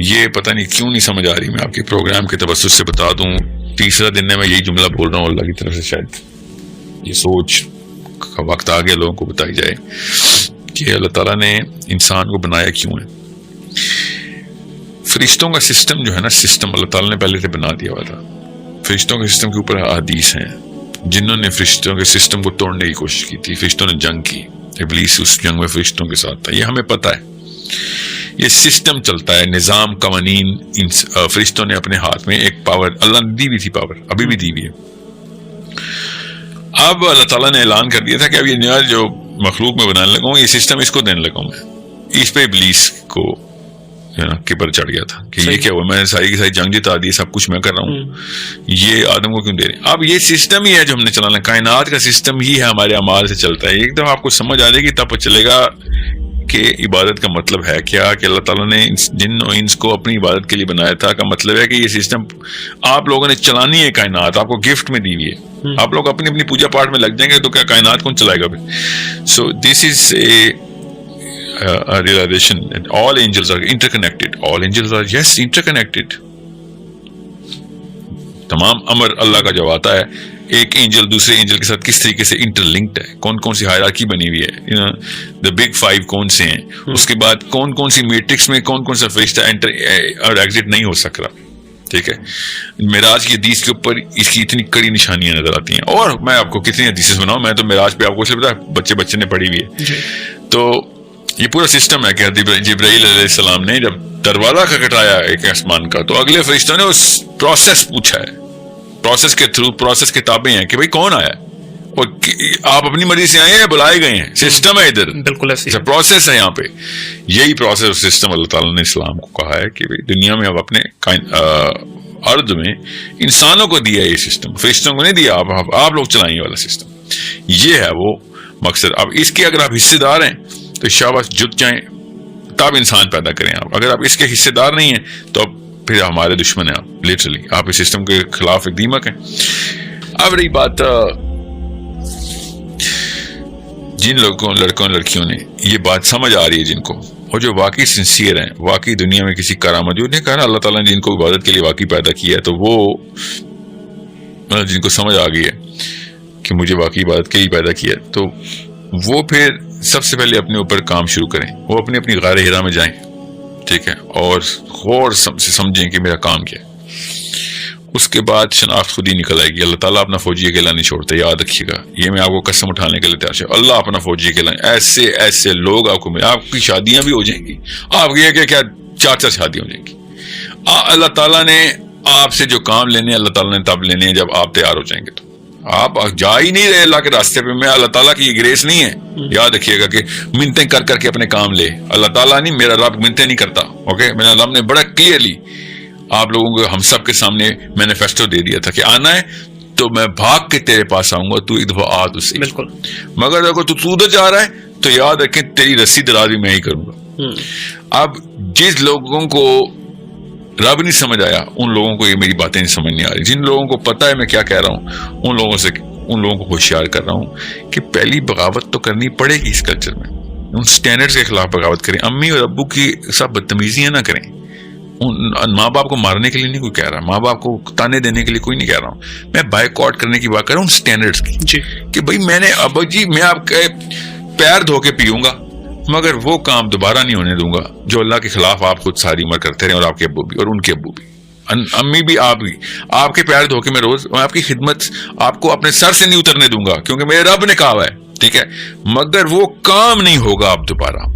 یہ پتہ نہیں کیوں نہیں سمجھ آ رہی. میں آپ کے پروگرام کے توسط سے بتا دوں, تیسرا دن ہے میں یہی جملہ بول رہا ہوں, اللہ کی طرف سے شاید یہ سوچ کا وقت آ گیا لوگوں کو بتائی جائے کہ اللہ تعالیٰ نے انسان کو بنایا کیوں ہے. فرشتوں کا سسٹم جو ہے نا, سسٹم اللہ تعالیٰ نے پہلے سے بنا دیا ہوا تھا. فرشتوں کے سسٹم کے اوپر احادیث ہیں جنہوں نے فرشتوں کے سسٹم کو توڑنے کی کوشش کی تھی. فرشتوں نے جنگ کی, ابلیس اس جنگ میں فرشتوں کے ساتھ تھا. یہ ہمیں پتہ ہے, یہ سسٹم چلتا ہے, نظام, قوانین. فرشتوں نے اپنے ہاتھ میں ایک پاور اللہ نے دی ہوئی تھی, پاور ابھی بھی دی ہوئی ہے. اب اللہ تعالیٰ نے اعلان کر دیا تھا کہ اب یہ نیا جو مخلوق میں بنانے لگا ہوں, یہ سسٹم اس کو دینے لگا ہوں میں. اس پہ ابلیس کو کبر چڑھ گیا تھا کہ یہ کیا ہوا, میں ساری کی ساری جنگ جتا دی, سب کچھ میں کر رہا ہوں, یہ آدم کو کیوں دے رہے ہیں. اب یہ سسٹم ہی ہے جو ہم نے چلانا, کائنات کا سسٹم ہی ہے, ہمارے اعمال سے چلتا ہے. ایک دفعہ آپ کو سمجھ آ جائے گی تب چلے گا کہ عبادت کا مطلب ہے کیا, کہ اللہ تعالیٰ نے جن و انس کو اپنی عبادت کے لیے بنایا تھا, کا مطلب ہے کہ یہ سسٹم آپ لوگوں نے چلانی ہے. کائنات آپ کو گفٹ میں دی ہوئی ہے, آپ لوگ اپنی اپنی پوجا پاٹ میں لگ جائیں گے تو کیا کائنات کون چلائے گا پھر. سو دس از اے realization that all angels are interconnected. All angels are yes interconnected. تمام امر اللہ کا جو آتا ہے, ایک اینجل دوسرے اینجل کے ساتھ کس طریقے سے انٹر لنکڈ ہے, کون کون سی ہائرارکی بنی ہوئی ہے, the big five کون سے ہیں, اس کے بعد کون کون سی میٹرکس میں کون کون سا فرشتہ انٹر اور ایگزٹ نہیں ہو سک رہا. ٹھیک ہے, معراج کی حدیث کے اوپر اس کی اتنی کڑی نشانیاں نظر آتی ہیں. اور میں آپ کو کتنی حدیثیں سناؤں, میں تو معراج پہ آپ کو پتا ہے بچے نے پڑھی ہوئی ہے. تو یہ پورا سسٹم ہے کہ جبرائیل علیہ السلام نے جب دروازہ کھٹکھٹایا ایک آسمان کا, تو اگلے فرشتوں نے اس پروسیس پوچھا ہے, پروسیس کے تھرو پروسیس کتابیں ہیں کہ بھائی کون آیا, اور آپ اپنی مرضی سے آئے ہیں, بلائے گئے ہیں, سسٹم ہے ادھر, بالکل ایسا پروسیس ہے یہاں پہ. یہی پروسیس سسٹم اللہ تعالیٰ نے اسلام کو کہا ہے کہ بھائی دنیا میں اب اپنے ارض میں انسانوں کو دیا یہ سسٹم, فرشتوں کو نہیں دیا, آپ لوگ چلائیں والا سسٹم. یہ ہے وہ مقصد. اب اس کے اگر آپ حصے دار ہیں تو شاباش, جت جائیں, تب انسان پیدا کریں آپ. اگر آپ اس کے حصے دار نہیں ہیں تو اب پھر ہمارے دشمن ہیں آپ, لٹرلی آپ اس سسٹم کے خلاف ایک دیمک ہیں. اب رہی بات جن لوگوں, لڑکوں لڑکیوں نے یہ بات سمجھ آ رہی ہے جن کو, اور جو واقعی سنسیئر ہیں, واقعی دنیا میں کسی کرامت, جو نے کہا اللہ تعالیٰ نے جن کو عبادت کے لیے واقعی پیدا کیا ہے, تو وہ جن کو سمجھ آ گئی ہے کہ مجھے واقعی عبادت کے لیے پیدا کیا ہے, تو وہ پھر سب سے پہلے اپنے اوپر کام شروع کریں. وہ اپنی اپنی غار ہرا میں جائیں, ٹھیک ہے, اور غور سے سمجھیں کہ میرا کام کیا ہے. اس کے بعد شناخت خود ہی نکل آئے گی. اللہ تعالیٰ اپنا فوجی اکیلا نہیں چھوڑتا, یاد رکھیے گا, یہ میں آپ کو قسم اٹھانے کے لیے تیار ہوں. اللہ اپنا فوجی اکیلا, ایسے ایسے لوگ آپ کو ملیں, آپ کی شادیاں بھی ہو جائیں گی, آپ کی کیا 4 شادیاں ہو جائیں گی. اللہ تعالیٰ نے آپ سے جو کام لینے, اللہ تعالیٰ نے تب لینے ہیں جب آپ تیار ہو جائیں گے. تو آپ جا ہی نہیں رہے اللہ کے راستے پہ, میں اللہ تعالیٰ کی یہ گریس نہیں ہے. یاد رکھیے گا کہ منتیں کر کر کے اپنے کام لے, اللہ تعالیٰ نہیں, میرا رب منتیں نہیں کرتا. اوکے, میرا رب نے بڑا کلیئرلی آپ لوگوں کو, ہم سب کے سامنے مینیفیسٹو دے دیا تھا کہ آنا ہے تو میں بھاگ کے تیرے پاس آؤں گا, تو ایک دفعہ آ تو صحیح. بالکل, مگر اگر تو ادھر جا رہا ہے تو یاد رکھیں تیری رسی دراز بھی میں ہی کروں گا. اب جس لوگوں کو رب نہیں سمجھ آیا, ان لوگوں کو یہ میری باتیں نہیں سمجھ نہیں آ رہی. جن لوگوں کو پتہ ہے میں کیا کہہ رہا ہوں, ان لوگوں کو ہوشیار کر رہا ہوں کہ پہلی بغاوت تو کرنی پڑے گی اس کلچر میں. ان سٹینڈرڈز کے خلاف بغاوت کریں. امی اور ابو کی سب بدتمیزیاں نہ کریں. ماں باپ کو مارنے کے لیے نہیں کوئی کہہ رہا, ماں باپ کو تانے دینے کے لیے کوئی نہیں کہہ رہا ہوں. میں بائک آؤٹ کرنے کی بات کر رہا ہوں سٹینڈرڈز کی, جی, کہ بھائی میں نے ابا جی میں آپ کے پیر دھو کے پیوں گا, مگر وہ کام دوبارہ نہیں ہونے دوں گا جو اللہ کے خلاف آپ خود ساری عمر کرتے رہے, اور آپ کے ابو بھی اور ان کے ابو بھی, امی بھی, آپ بھی. آپ کے پیر دھو کے میں روز آپ کی خدمت آپ کو اپنے سر سے نہیں اترنے دوں گا, کیونکہ میرے رب نے کہا ہے, ٹھیک ہے, مگر وہ کام نہیں ہوگا اب دوبارہ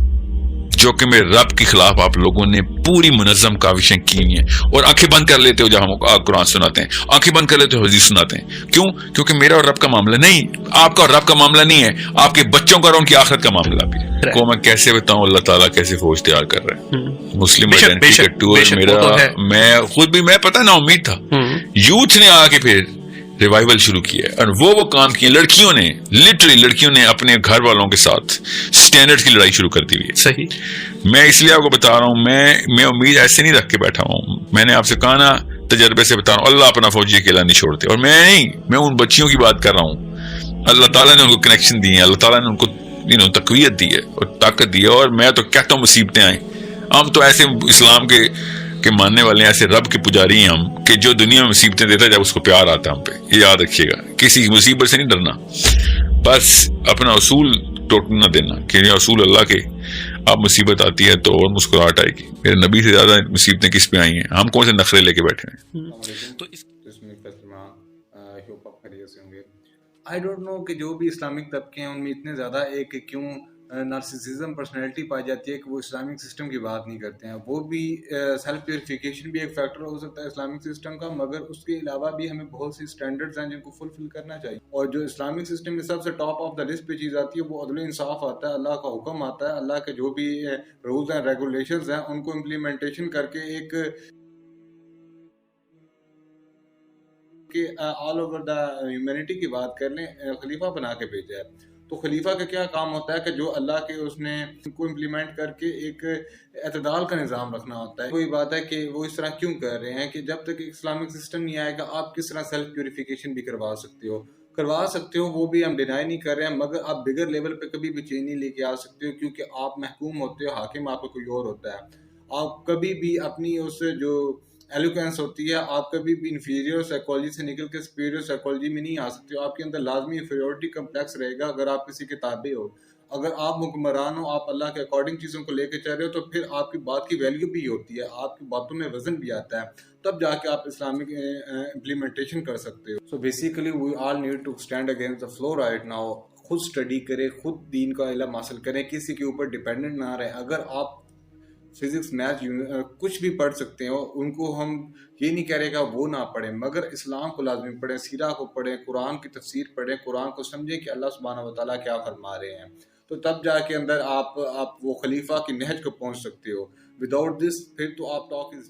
جو کہ میرے رب کے خلاف آپ لوگوں نے پوری منظم کاوشیں کی ہیں. اور آنکھیں بند کر لیتے ہو جب ہم قرآن سناتے ہیں, آنکھیں بند کر لیتے ہو حدیث سناتے ہیں. کیوں؟ کیونکہ میرا اور رب کا معاملہ نہیں, آپ کا اور رب کا معاملہ نہیں ہے, آپ کے بچوں کا اور ان کی آخرت کا معاملہ بھی. کو میں کیسے بتاؤں اللہ تعالیٰ کیسے فوج تیار کر رہے ہیں. مسلم آئیڈینٹی کا ٹور میرا, میں خود بھی, میں پتہ نا امید تھا, یوتھ نے آ کے پھر ریوائول شروع کیا, اور وہ کام کیے لڑکیوں نے, لٹرلی لڑکیوں نے اپنے گھر والوں کے ساتھ سٹینڈرڈ کی لڑائی شروع کر دی ہوئی ہے. صحیح, میں اس لیے آپ کو بتا رہا ہوں, میں امید ایسے نہیں رکھ کے بیٹھا ہوں. میں نے آپ سے کہا نا, تجربے سے بتا رہا ہوں, اللہ اپنا فوجی اکیلا نہیں چھوڑتے. اور میں نہیں, میں ان بچیوں کی بات کر رہا ہوں. اللہ تعالیٰ نے ان کو کنیکشن دی ہے, اللہ تعالیٰ نے ان کو تقویت دی ہے اور طاقت دی ہے. اور میں تو کہتا ہوں مصیبتیں آئیں, ہم تو ایسے اسلام کے کہ ماننے والے ہیں ایسے رب کے پجاری ہیں ہم کہ جو دنیا میں مصیبتیں دیتا ہے جب اس کو پیار آتا ہے ہم پہ. یہ یاد رکھیے گا, کسی مصیبت سے نہیں ڈرنا, بس اپنا اصول ٹوٹنے نہ دینا کہ یہ اصول اللہ کے. اب مصیبت آتی ہے تو اور مسکراہٹ آئے گی. میرے نبی سے زیادہ مصیبتیں کس پہ آئی ہیں, ہم کون سے نخرے لے کے بیٹھے ہیں. تو اس آئی ڈونٹ نو کہ جو بھی اسلامک طبقے ہیں ان میں اتنے زیادہ ایک کیوں نارسسزم پرسنالٹی پائی جاتی ہے کہ وہ اسلامک سسٹم کی بات نہیں کرتے ہیں. وہ بھی سیلف پیوریفیکیشن بھی ایک فیکٹر ہو سکتا ہے اسلامک سسٹم کا, مگر اس کے علاوہ بھی ہمیں بہت سی سٹینڈرڈز ہیں جن کو فلفل کرنا چاہیے. اور جو اسلامک سسٹم میں سب سے ٹاپ آف دا لسٹ پہ چیز آتی ہے وہ عدل و انصاف آتا ہے, اللہ کا حکم آتا ہے, اللہ کے جو بھی رولز ہیں ریگولیشنز ہیں ان کو امپلیمنٹیشن کر کے ایک کہ آل اوور دا ہیومینٹی کی بات کر لیں, خلیفہ بنا کے بھیجا ہے. تو خلیفہ کا کیا کام ہوتا ہے کہ جو اللہ کے اس نے کو امپلیمنٹ کر کے ایک اعتدال کا نظام رکھنا ہوتا ہے. وہی بات ہے کہ وہ اس طرح کیوں کر رہے ہیں کہ جب تک اسلامک سسٹم نہیں آئے گا آپ کس طرح سیلف پیوریفیکیشن بھی کروا سکتے ہو, وہ بھی ہم ڈینائی نہیں کر رہے ہیں, مگر آپ بگر لیول پہ کبھی بھی چینج نہیں لے کے آ سکتے ہو کیونکہ آپ محکوم ہوتے ہو, حاکم آپ کا کوئی اور ہوتا ہے. آپ کبھی بھی اپنی اس جو ایلوکینس ہوتی ہے آپ کبھی بھی انفیریور سائیکالوجی سے نکل کے سپیریور سائیکالوجی میں نہیں آ سکتے ہو. آپ کے اندر لازمی انفیریورٹی کمپلیکس رہے گا اگر آپ کسی کے تابع ہو. اگر آپ حکمران ہو, آپ اللہ کے اکارڈنگ چیزوں کو لے کے چل رہے ہو, تو پھر آپ کی بات کی ویلیو بھی ہوتی ہے, آپ کی باتوں میں وزن بھی آتا ہے, تب جا کے آپ اسلامک امپلیمنٹیشن کر سکتے ہو. So basically we all need to stand against the flow right now. خود اسٹڈی کریں, خود دین کا علم حاصل کریں, کسی کے اوپر ڈیپینڈنٹ نہ رہیں. اگر آپ فزکس میتھ کچھ بھی پڑھ سکتے ہو, ان کو ہم یہ نہیں کہہ رہے گا وہ نہ پڑھیں, مگر اسلام کو لازمی پڑھیں, سیرہ کو پڑھیں, قرآن کی تفسیر پڑھیں, قرآن کو سمجھیں کہ اللہ سبحانہ و تعالیٰ کیا فرما رہے ہیں. تو تب جا کے اندر آپ وہ خلیفہ کی نہج کو پہنچ سکتے ہو. وداؤٹ دس پھر تو آپ ٹاک از